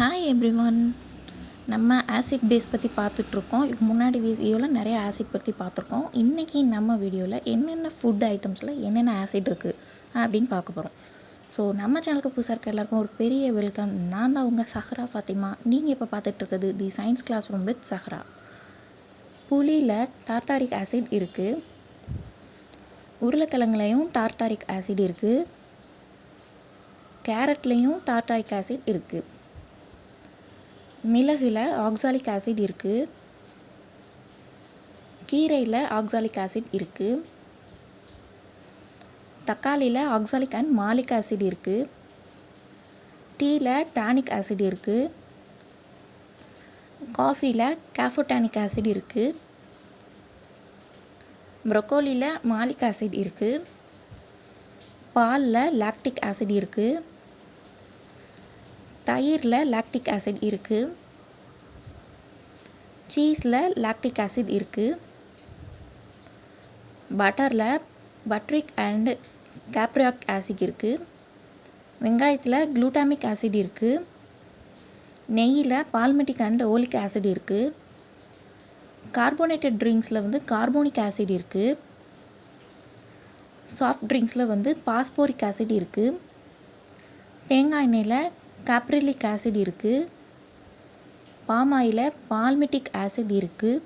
Hi everyone. நம்ம acid base பற்றி பார்த்துட்ருக்கோம். இதுக்கு முன்னாடி வீடியோவில் நிறைய ஆசிட் பற்றி பார்த்துருக்கோம். இன்றைக்கி நம்ம வீடியோவில் என்னென்ன ஃபுட் ஐட்டம்ஸில் என்னென்ன ஆசிட் இருக்குது அப்படின்னு பார்க்க போகிறோம். ஸோ நம்ம சேனலுக்கு புதுசாக இருக்க எல்லாருக்கும் ஒரு பெரிய வெல்கம். நான் தான் உங்கள் சஹ்ரா ஃபாத்திமா. நீங்கள் இப்போ பார்த்துட்ருக்குது the science classroom with Sahra. புளியில் டார்டாரிக் ஆசிட் இருக்குது, உருளைக்கிழங்குலையும் டார்டாரிக் ஆசிட் இருக்குது, கேரட்லேயும் டார்டாரிக் ஆசிட் இருக்குது, மிளகுல ஆக்சாலிக் ஆசிட் இருக்குது, கீரையில் ஆக்சாலிக் ஆசிட் இருக்குது, தக்காளியில் ஆக்சாலிக் அண்ட் மாலிக் ஆசிட் இருக்குது, டீயில் டானிக் ஆசிட் இருக்குது, காஃபியில் கேஃபோடானிக் ஆசிட் இருக்குது, ப்ரொக்கோலியில் மாலிக் ஆசிட் இருக்குது, பாலில் லாக்டிக் ஆசிட் இருக்குது, தயிரில் லாக்டிக் ஆசிட் இருக்குது, சீஸில் லாக்டிக் ஆசிட் இருக்குது, பட்டரில் பட்ரிக் அண்ட் கேப்ரியாக் ஆசிட் இருக்குது, வெங்காயத்தில் குளுட்டாமிக் ஆசிட் இருக்குது, நெய்யில் பால்மெட்டிக் அண்ட் ஓலிக் ஆசிட் இருக்குது, கார்போனேட்டட் ட்ரிங்க்ஸில் கார்போனிக் ஆசிட் இருக்குது, சாஃப்ட் ட்ரிங்க்ஸில் பாஸ்போரிக் ஆசிட் இருக்குது, தேங்காய் எண்ணெயில் காப்ரிலிக் ஆசிட் இருக்குது, பாமாயில் பால்மெட்டிக் ஆசிட் இருக்குது,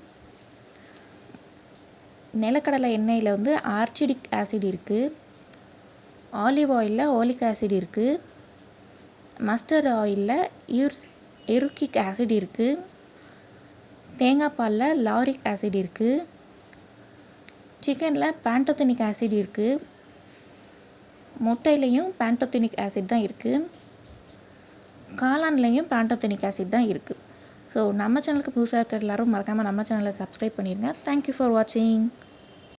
நிலக்கடலை எண்ணெயில் ஆர்ச்சிடிக் ஆசிட் இருக்குது, ஆலிவ் ஆயிலில் ஓலிக் ஆசிட் இருக்குது, மஸ்டர்ட் ஆயிலில் எருக்கிக் ஆசிட் இருக்குது, தேங்காய் பாலில் லாரிக் ஆசிட் இருக்குது, சிக்கனில் பேண்டோதெனிக் ஆசிட் இருக்குது, முட்டையிலையும் பேண்டோதெனிக் ஆசிட் தான் இருக்குது, காளான்லேயும் பேண்டோதெனிக் ஆசிட் தான் இருக்குது. ஸோ நம்ம சேனலுக்கு புதுசாக இருக்கிற எல்லோரும் மறக்காமல் நம்ம சேனலை சப்ஸ்கிரைப் பண்ணிடுங்க. தேங்க்யூ ஃபார் வாட்சிங்.